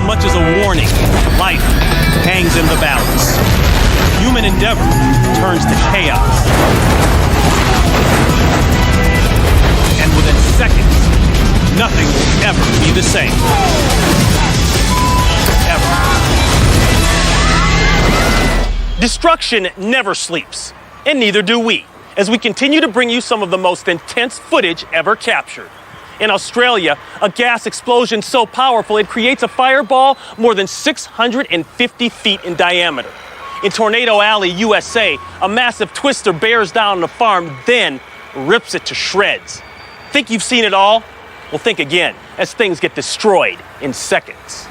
much as a warning. Life hangs in the balance. Human endeavor turns to chaos. And within seconds, nothing will ever be the same. Ever. Destruction never sleeps, and neither do we, as we continue to bring you some of the most intense footage ever captured. In Australia, a gas explosion so powerful it creates a fireball more than 650 feet in diameter. In Tornado Alley, USA, a massive twister bears down on a farm, then rips it to shreds. Think you've seen it all? Well, think again, as things get destroyed in seconds.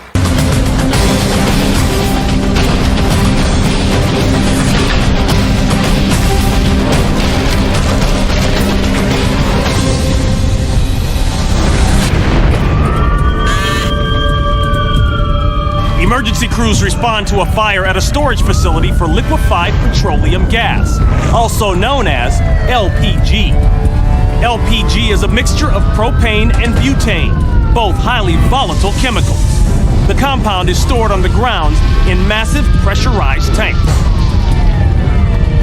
Emergency crews respond to a fire at a storage facility for liquefied petroleum gas, also known as LPG. LPG is a mixture of propane and butane, both highly volatile chemicals. The compound is stored on the ground in massive pressurized tanks.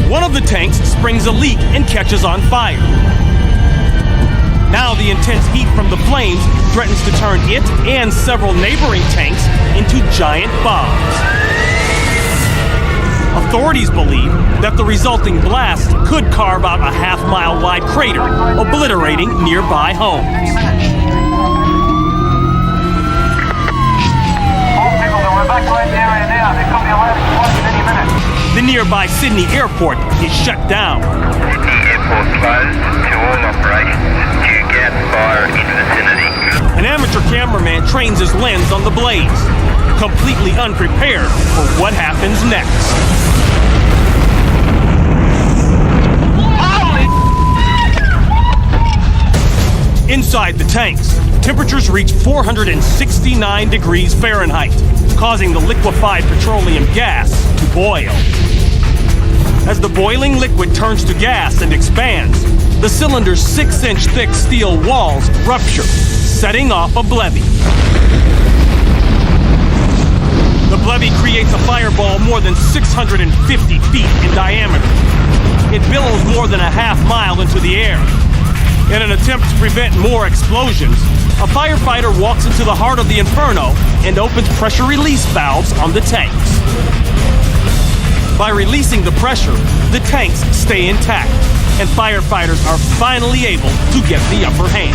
One of the tanks springs a leak and catches on fire. Now the intense heat from the flames threatens to turn it and several neighboring tanks into giant bombs. Authorities believe that the resulting blast could carve out a half-mile wide crater, obliterating nearby homes. The nearby Sydney airport is shut down. Sydney airport closed to all operations due gas fire in vicinity. An amateur cameraman trains his lens on the blaze, completely unprepared for what happens next. Inside the tanks, temperatures reach 469 degrees Fahrenheit, causing the liquefied petroleum gas to boil. As the boiling liquid turns to gas and expands, the cylinder's 6-inch thick steel walls rupture, setting off a levee. The levee creates a fireball more than 650 feet in diameter. It billows more than a half mile into the air. In an attempt to prevent more explosions, a firefighter walks into the heart of the inferno and opens pressure release valves on the tanks. By releasing the pressure, the tanks stay intact, and firefighters are finally able to get the upper hand.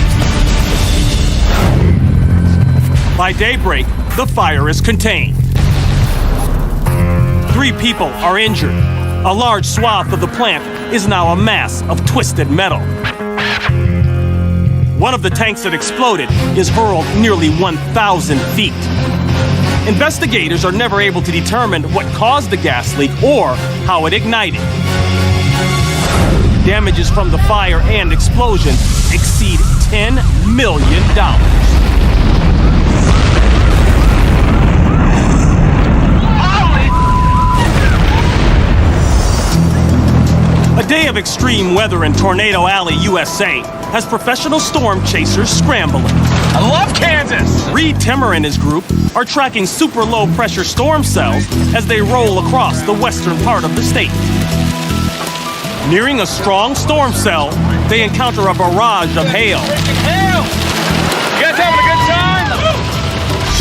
By daybreak, the fire is contained. 3 people are injured. A large swath of the plant is now a mass of twisted metal. One of the tanks that exploded is hurled nearly 1,000 feet. Investigators are never able to determine what caused the gas leak or how it ignited. Damages from the fire and explosion exceed $10 million. A day of extreme weather in Tornado Alley, USA, has professional storm chasers scrambling. I love Kansas! Reed Timmer and his group are tracking super low pressure storm cells as they roll across the western part of the state. Nearing a strong storm cell, they encounter a barrage of hail. Hail! You guys having a good time?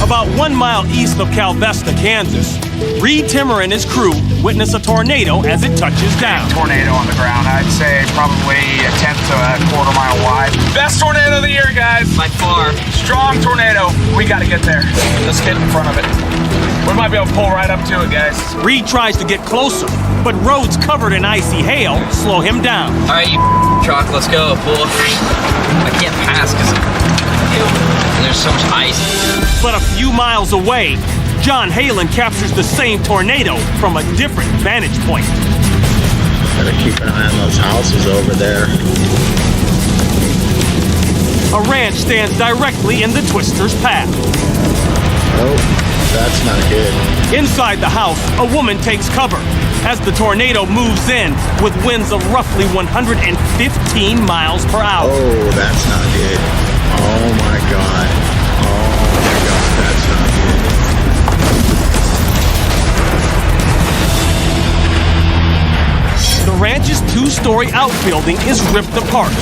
About 1 mile east of Calvesta, Kansas, Reed Timmer and his crew witness a tornado as it touches down. Tornado on the ground. I'd say probably a 10th to a quarter mile wide. Best tornado of the year, guys. By far. Strong tornado. We got to get there. Let's get in front of it. We might be able to pull right up to it, guys. Reed tries to get closer, but roads covered in icy hail slow him down. All right, you truck, let's go. Pull up. I can't pass because there's so much ice. But a few miles away, John Halen captures the same tornado from a different vantage point. Gotta keep an eye on those houses over there. A ranch stands directly in the twister's path. Oh, that's not good. Inside the house, a woman takes cover as the tornado moves in with winds of roughly 115 miles per hour. Oh, that's not good. Oh my God. Oh my God, that's not good. four-story outbuilding is ripped apart,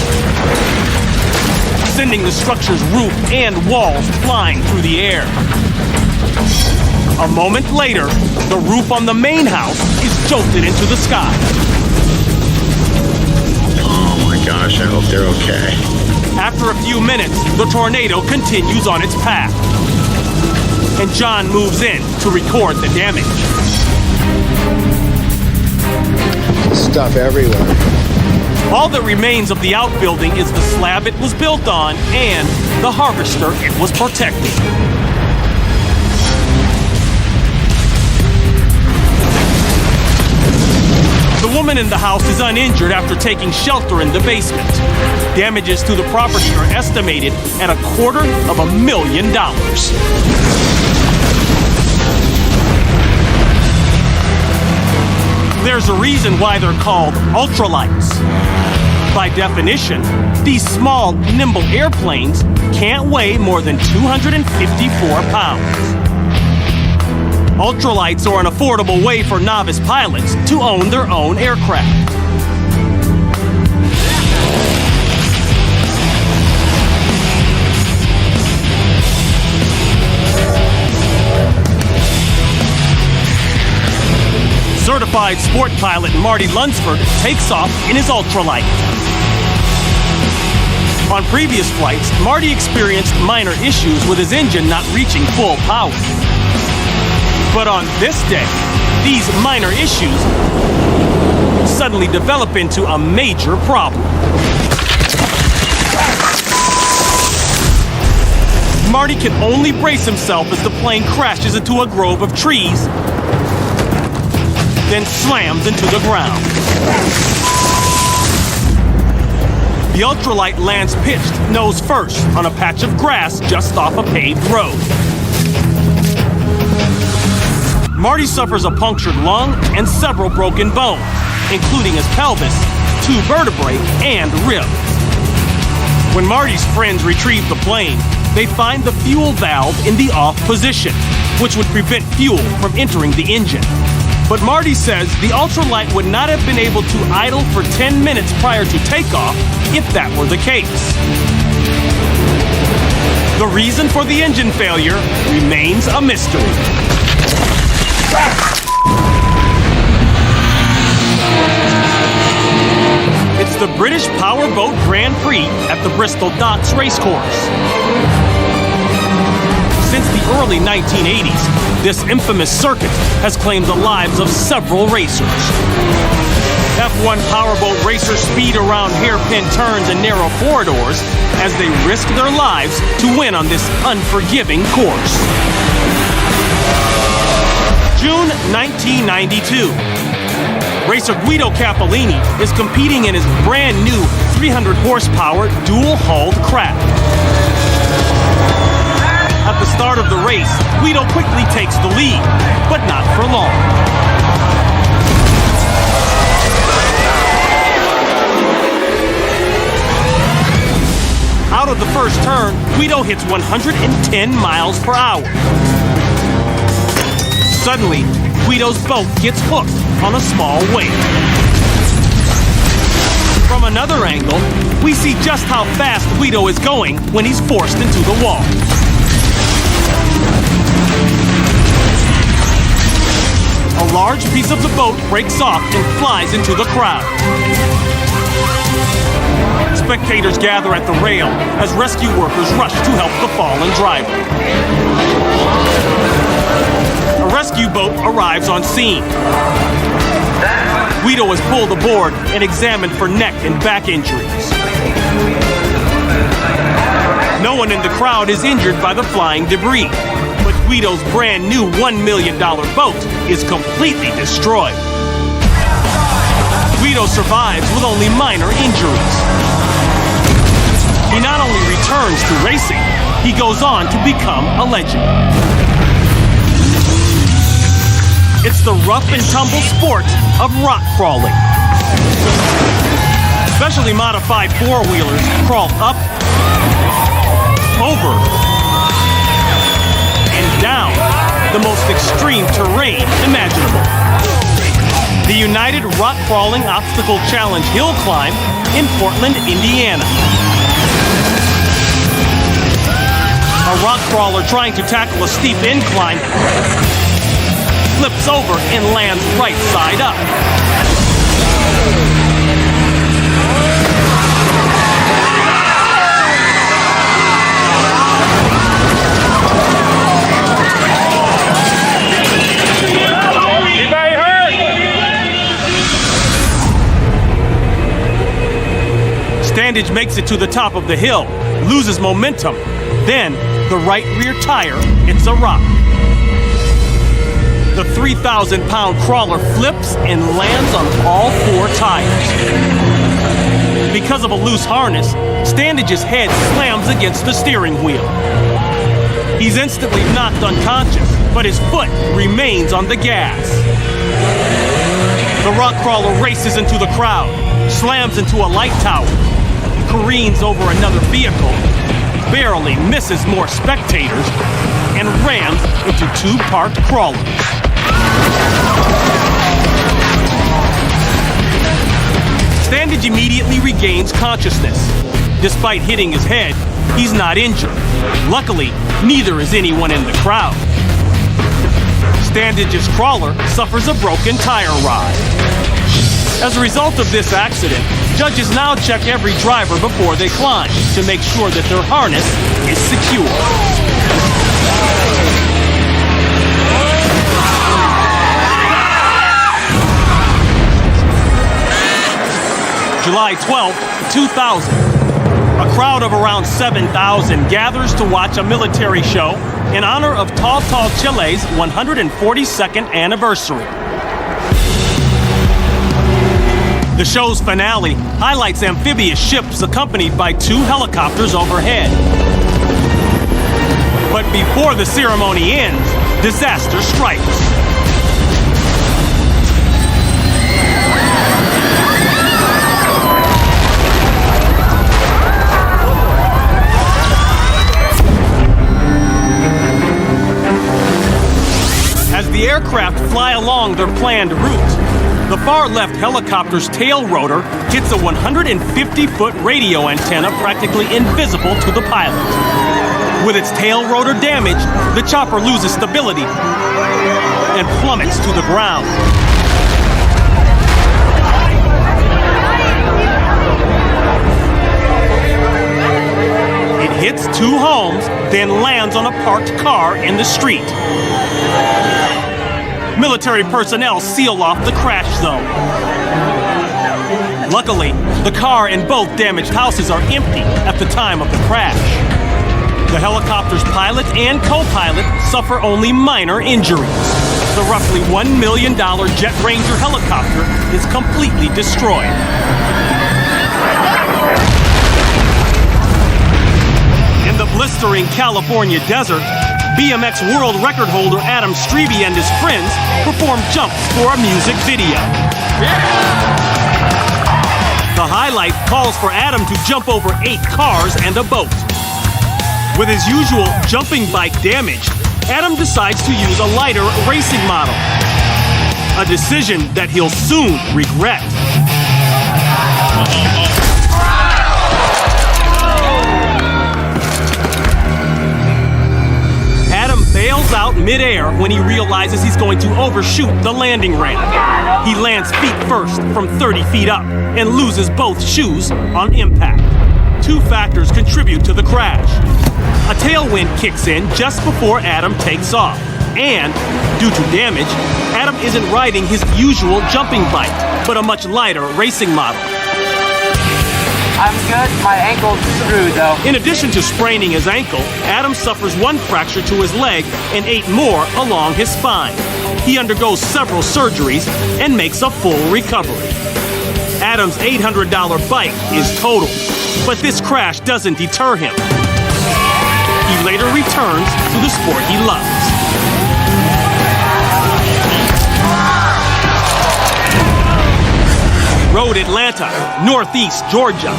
sending the structure's roof and walls flying through the air. A moment later, the roof on the main house is jolted into the sky. Oh my gosh, I hope they're okay. After a few minutes, the tornado continues on its path, and John moves in to record the damage. Stuff everywhere. All that remains of the outbuilding is the slab it was built on and the harvester it was protecting. The woman in the house is uninjured after taking shelter in the basement. Damages to the property are estimated at $250,000. There's a reason why they're called ultralights. By definition, these small, nimble airplanes can't weigh more than 254 pounds. Ultralights are an affordable way for novice pilots to own their own aircraft. Certified sport pilot Marty Lunsford takes off in his ultralight. On previous flights, Marty experienced minor issues with his engine not reaching full power. But on this day, these minor issues suddenly develop into a major problem. Marty can only brace himself as the plane crashes into a grove of trees, then slams into the ground. The ultralight lands pitched nose first on a patch of grass just off a paved road. Marty suffers a punctured lung and several broken bones, including his pelvis, 2 vertebrae, and rib. When Marty's friends retrieve the plane, they find the fuel valve in the off position, which would prevent fuel from entering the engine. But Marty says the ultralight would not have been able to idle for 10 minutes prior to takeoff if that were the case. The reason for the engine failure remains a mystery. It's the British Powerboat Grand Prix at the Bristol Docks Racecourse. Since the early 1980s, this infamous circuit has claimed the lives of several racers. F1 powerboat racers speed around hairpin turns and narrow corridors as they risk their lives to win on this unforgiving course. June 1992. Racer Guido Cappellini is competing in his brand new 300 horsepower dual-hulled craft. At the start of the race, Guido quickly takes the lead, but not for long. Out of the first turn, Guido hits 110 miles per hour. Suddenly, Guido's boat gets hooked on a small wave. From another angle, we see just how fast Guido is going when he's forced into the wall. A large piece of the boat breaks off and flies into the crowd. Spectators gather at the rail as rescue workers rush to help the fallen driver. A rescue boat arrives on scene. Guido is pulled aboard and examined for neck and back injuries. No one in the crowd is injured by the flying debris, but Guido's brand new $1 million boat is completely destroyed. Guido survives with only minor injuries. He not only returns to racing, he goes on to become a legend. It's the rough and tumble sport of rock crawling. Specially modified four-wheelers crawl up, over, and down the most extreme terrain imaginable. The United Rock Crawling Obstacle Challenge Hill Climb in Portland, Indiana. A rock crawler trying to tackle a steep incline flips over and lands right side up. Anybody hurt? Standage makes it to the top of the hill, loses momentum. Then, the right rear tire hits a rock. The 3,000-pound crawler flips and lands on all 4 tires. Because of a loose harness, Standage's head slams against the steering wheel. He's instantly knocked unconscious, but his foot remains on the gas. The rock crawler races into the crowd, slams into a light tower, careens over another vehicle, barely misses more spectators, and rams into 2 parked crawlers. Standage immediately regains consciousness. Despite hitting his head, he's not injured. Luckily, neither is anyone in the crowd. Standage's crawler suffers a broken tire rod. As a result of this accident, judges now check every driver before they climb to make sure that their harness is secure. July 12, 2000. A crowd of around 7,000 gathers to watch a military show in honor of Tall Chile's 142nd anniversary. The show's finale highlights amphibious ships accompanied by 2 helicopters overhead. But before the ceremony ends, disaster strikes. As the aircraft fly along their planned route, the far left helicopter's tail rotor hits a 150-foot radio antenna practically invisible to the pilot. With its tail rotor damaged, the chopper loses stability and plummets to the ground. It hits 2 homes, then lands on a parked car in the street. Military personnel seal off the crash zone. Luckily, the car and both damaged houses are empty at the time of the crash. The helicopter's pilot and co-pilot suffer only minor injuries. The roughly $1 million Jet Ranger helicopter is completely destroyed. In the blistering California desert, BMX world record holder Adam Strebe and his friends performed jumps for a music video. The highlight calls for Adam to jump over 8 cars and a boat. With his usual jumping bike damaged, Adam decides to use a lighter racing model. A decision that he'll soon regret. Bails out midair when he realizes he's going to overshoot the landing ramp. He lands feet first from 30 feet up and loses both shoes on impact. 2 factors contribute to the crash. A tailwind kicks in just before Adam takes off. And, due to damage, Adam isn't riding his usual jumping bike, but a much lighter racing model. I'm good. My ankle's screwed, though. In addition to spraining his ankle, Adam suffers 1 fracture to his leg and 8 more along his spine. He undergoes several surgeries and makes a full recovery. Adam's $800 bike is totaled, but this crash doesn't deter him. He later returns to the sport he loves. Road Atlanta, Northeast Georgia.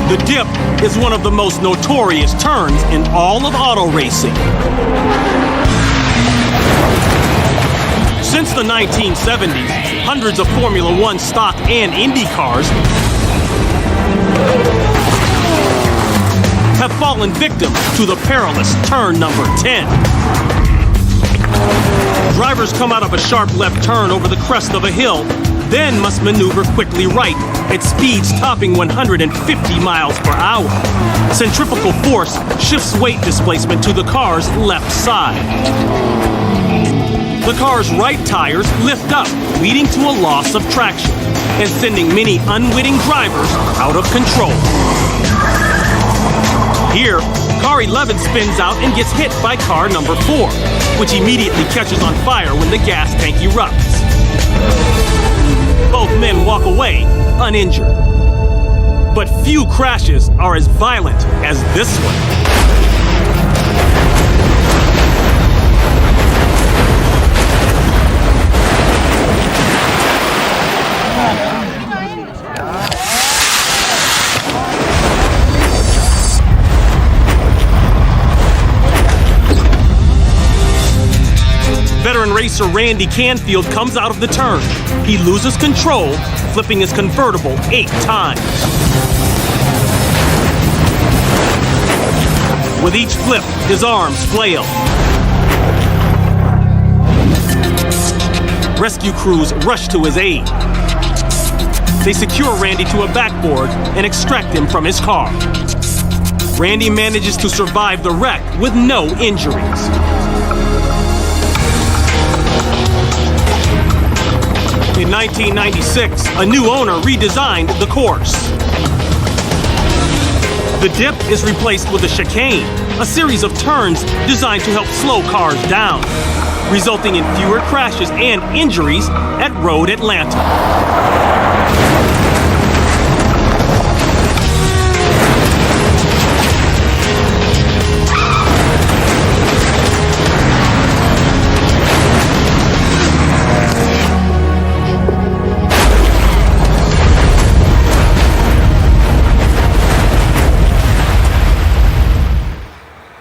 The dip is one of the most notorious turns in all of auto racing. Since the 1970s, hundreds of Formula One stock and Indy cars have fallen victim to the perilous turn number 10. Drivers come out of a sharp left turn over the crest of a hill, then must maneuver quickly right at speeds topping 150 miles per hour. Centrifugal force shifts weight displacement to the car's left side. The car's right tires lift up, leading to a loss of traction and sending many unwitting drivers out of control. Here, car 11 spins out and gets hit by car number 4, which immediately catches on fire when the gas tank erupts. Both men walk away uninjured. But few crashes are as violent as this one. Veteran racer Randy Canfield comes out of the turn. He loses control, flipping his convertible 8 times. With each flip, his arms flail. Rescue crews rush to his aid. They secure Randy to a backboard and extract him from his car. Randy manages to survive the wreck with no injuries. In 1996, a new owner redesigned the course. The dip is replaced with a chicane, a series of turns designed to help slow cars down, resulting in fewer crashes and injuries at Road Atlanta.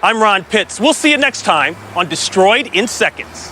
I'm Ron Pitts. We'll see you next time on Destroyed in Seconds.